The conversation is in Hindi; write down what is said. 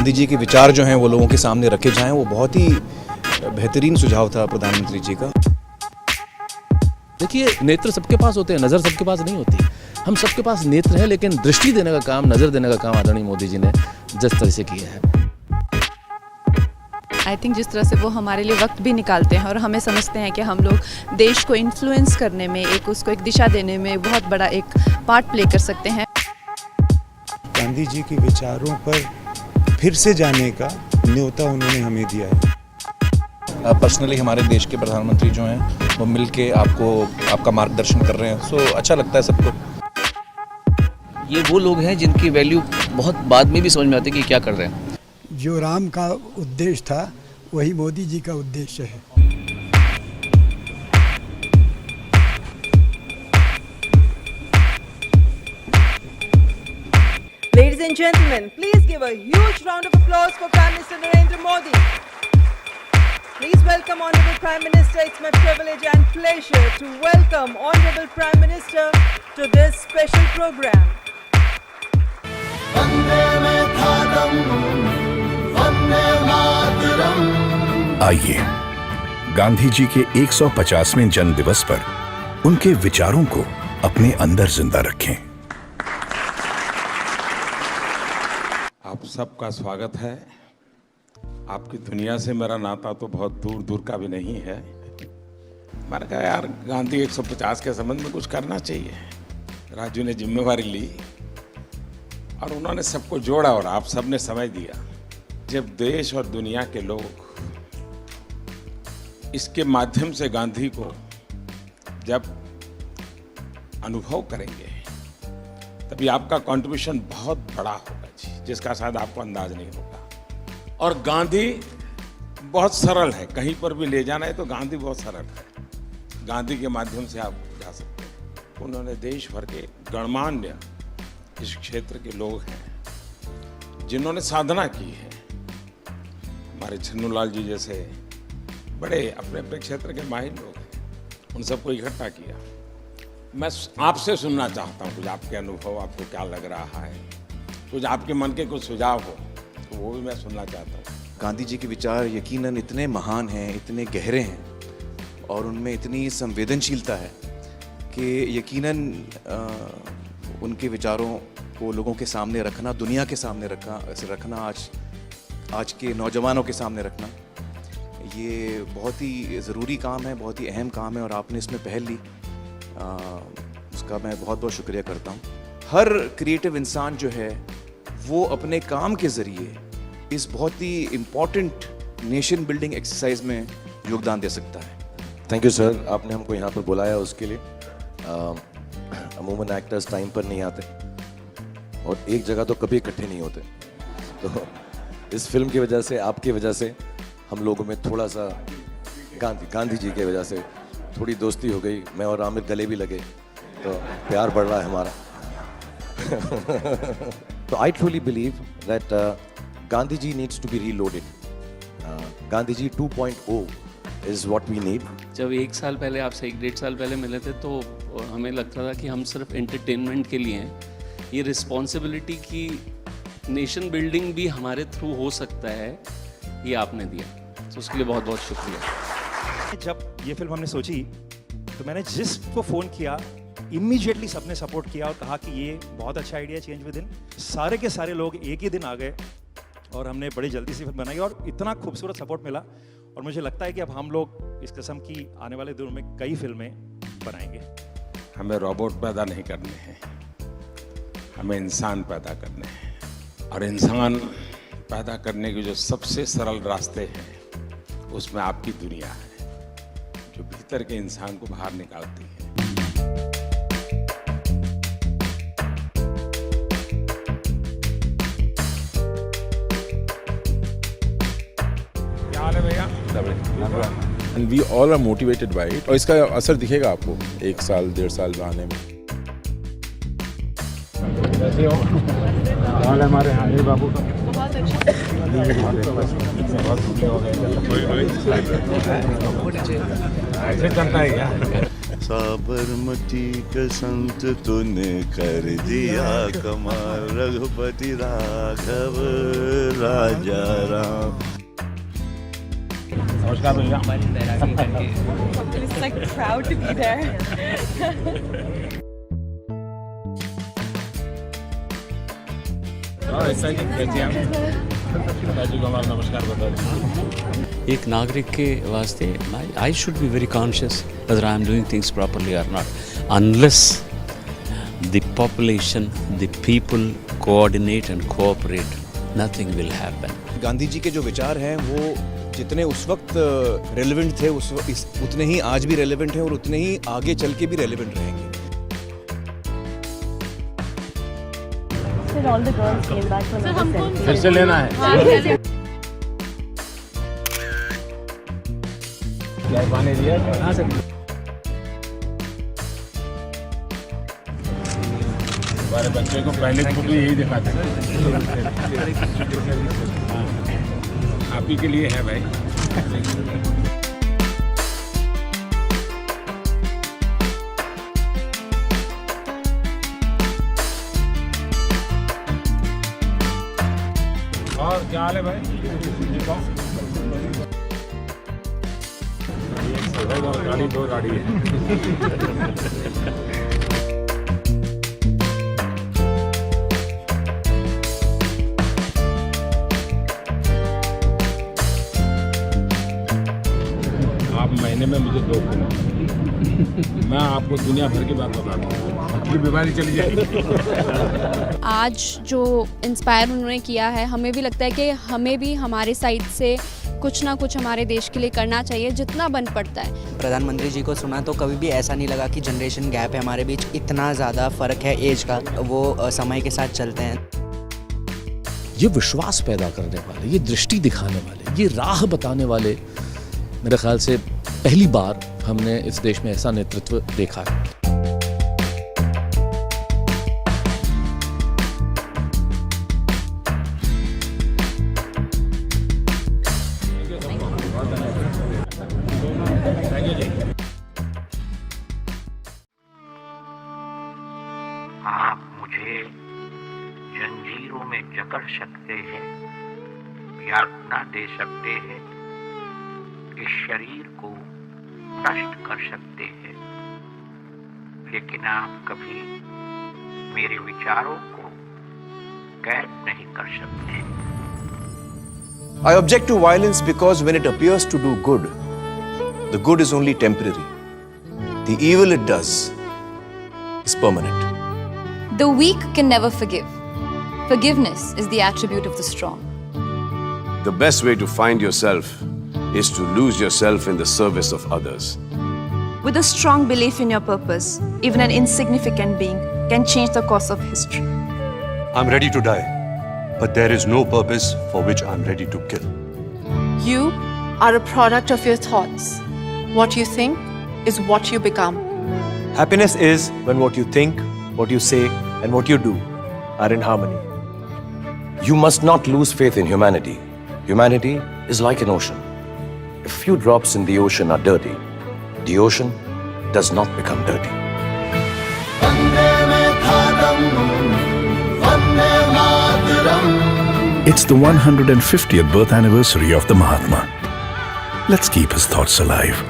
गांधी जी के विचार जो हैं वो लोगों के सामने रखे जाएं, वो बहुत ही बेहतरीन सुझाव था प्रधानमंत्री जी का। देखिए, नेत्र सबके पास होते हैं, नज़र सबके पास नहीं होती। हम सबके पास नेत्र है, लेकिन दृष्टि देने का काम, नज़र देने का काम आदरणीय मोदी जी ने जिस तरह से किया है, आई थिंक जिस तरह से वो हमारे लिए वक्त भी निकालते हैं और हमें समझते हैं कि हम लोग देश को इन्फ्लुएंस करने में, उसको एक दिशा देने में बहुत बड़ा एक पार्ट प्ले कर सकते हैं। गांधी जी के विचारों पर फिर से जाने का न्योता उन्होंने हमें दिया है। पर्सनली हमारे देश के प्रधानमंत्री जो हैं वो मिल के आपका मार्गदर्शन कर रहे हैं, सो अच्छा लगता है सबको। ये वो लोग हैं जिनकी वैल्यू बहुत बाद में भी समझ में आती है कि क्या कर रहे हैं। जो राम का उद्देश्य था वही मोदी जी का उद्देश्य है। Ladies and gentlemen, please give a huge round of applause for Prime Minister Narendra Modi. Please welcome Honorable Prime Minister. It's my privilege and pleasure to welcome Honorable Prime Minister to this special program. आइए गांधी जी के 150वें जन्म दिवस पर उनके विचारों को अपने अंदर जिंदा रखें। आप सबका स्वागत है। आपकी दुनिया से मेरा नाता तो बहुत दूर दूर का भी नहीं है। मैंने कहा यार गांधी 150 के संबंध में कुछ करना चाहिए। राजू ने जिम्मेवारी ली और उन्होंने सबको जोड़ा और आप सबने समझ दिया। जब देश और दुनिया के लोग इसके माध्यम से गांधी को जब अनुभव करेंगे तभी आपका कंट्रीब्यूशन बहुत बड़ा होगा जी, जिसका शायद आपको अंदाज नहीं होगा। और गांधी बहुत सरल है, कहीं पर भी ले जाना है तो गांधी बहुत सरल है। गांधी के माध्यम से आप जा सकते हैं। उन्होंने देश भर के गणमान्य इस क्षेत्र के लोग हैं जिन्होंने साधना की है। हमारे छन्नूलाल जी जैसे बड़े अपने अपने क्षेत्र के माहिर लोग हैं, उन सबको इकट्ठा किया। मैं आपसे सुनना चाहता हूँ कुछ आपके अनुभव, आपको क्या लग रहा है, कुछ आपके मन के कुछ सुझाव हो तो वो भी मैं सुनना चाहता हूँ। गांधी जी के विचार यकीनन इतने महान हैं, इतने गहरे हैं और उनमें इतनी संवेदनशीलता है कि यकीनन उनके विचारों को लोगों के सामने रखना, दुनिया के सामने रखना, आज के नौजवानों के सामने रखना, ये बहुत ही ज़रूरी काम है, बहुत ही अहम काम है और आपने इसमें पहल ली, उसका मैं बहुत बहुत शुक्रिया करता हूँ। हर क्रिएटिव इंसान जो है वो अपने काम के ज़रिए इस बहुत ही इम्पॉर्टेंट नेशन बिल्डिंग एक्सरसाइज में योगदान दे सकता है। थैंक यू सर, आपने हमको यहाँ पर बुलाया उसके लिए। अमूमन एक्टर्स टाइम पर नहीं आते और एक जगह तो कभी इकट्ठे नहीं होते, तो इस फिल्म की वजह से, आपकी वजह से हम लोगों में थोड़ा सा गांधी जी की वजह से थोड़ी दोस्ती हो गई। मैं और आमिर गले भी लगे, तो प्यार बढ़ रहा है हमारा। तो I truly believe that Gandhi ji needs to be reloaded. Gandhi ji 2.0 is what we need. जब 1 साल पहले, आपसे 1-1.5 साल पहले मिले थे तो हमें लगता था कि हम सिर्फ एंटरटेनमेंट के लिए हैं। ये रिस्पॉन्सिबिलिटी की नेशन बिल्डिंग भी हमारे थ्रू हो सकता है, ये आपने दिया, तो उसके लिए बहुत बहुत शुक्रिया। जब ये फिल्म हमने सोची तो मैंने जिसको फ़ोन किया इमीडिएटली सबने सपोर्ट किया और कहा कि ये बहुत अच्छा आइडिया, चेंज विद इन। सारे के सारे लोग एक ही दिन आ गए और हमने बड़ी जल्दी से फिल्म बनाई और इतना खूबसूरत सपोर्ट मिला। और मुझे लगता है कि अब हम लोग इस किस्म की आने वाले दिनों में कई फिल्में बनाएंगे। हमें रोबोट पैदा नहीं करने हैं, हमें इंसान पैदा करने हैं। और इंसान पैदा करने के जो सबसे सरल रास्ते हैं उसमें आपकी दुनिया है, जो भीतर के इंसान को बाहर निकालती है। क्या हाल है भैया? And we all are motivated by it. और इसका असर दिखेगा आपको 1 साल 1.5 साल आने में। कैसे हो? हाल हमारे हानि बाबू का बहुत अच्छा। ऐसे चलता है क्या? साबरमती का संत तूने कर दिया कमाल, रघुपति राघव राजा राम। नमस्कार भैया। It's like proud to be there. नमस्कार बता। एक नागरिक के वास्ते I should be very conscious whether I am doing things properly or not. Unless the population, the people coordinate and cooperate, nothing will happen. Gandhi ji के जो विचार हैं वो जितने उस वक्त रेलेवेंट थे उतने ही आज भी रेलेवेंट हैं और उतने ही आगे चल के भी रेलेवेंट रहेंगे। All the girls came back for another selfie. फिर से लेना है। क्या पानी दिया? हाँ सर। हमारे बच्चे को पहले बुक यही दिखाते हैं। आप ही के लिए है भाई। और क्या हाल है भाई? गाड़ी दो गाड़ी है। आप महीने में मुझे 2 दिन, मैं आपको दुनिया भर की बात बता दूँ, आपकी बीमारी चली जाएगी। आज जो इंस्पायर उन्होंने किया है, हमें भी लगता है कि हमें भी हमारे साइड से कुछ ना कुछ हमारे देश के लिए करना चाहिए, जितना बन पड़ता है। प्रधानमंत्री जी को सुना तो कभी भी ऐसा नहीं लगा कि जनरेशन गैप है हमारे बीच, इतना ज़्यादा फ़र्क है एज का, वो समय के साथ चलते हैं। ये विश्वास पैदा करने वाले, ये दृष्टि दिखाने वाले, ये राह बताने वाले, मेरे ख्याल से पहली बार हमने इस देश में ऐसा नेतृत्व देखा है। आप मुझे जंजीरों में जकड़ सकते हैं, यातना दे सकते हैं, इस शरीर को नष्ट कर सकते हैं, लेकिन आप कभी मेरे विचारों को कैद नहीं कर सकते। I object to violence because when it appears to do good, the good is only temporary. The evil it does is permanent. The weak can never forgive. Forgiveness is the attribute of the strong. The best way to find yourself is to lose yourself in the service of others. With a strong belief in your purpose, even an insignificant being can change the course of history. I'm ready to die, but there is no purpose for which I'm ready to kill. You are a product of your thoughts. What you think is what you become. Happiness is when what you think, what you say, and what you do are in harmony. You must not lose faith in humanity. Humanity is like an ocean. If few drops in the ocean are dirty, the ocean does not become dirty. It's the 150th birth anniversary of the Mahatma. Let's keep his thoughts alive.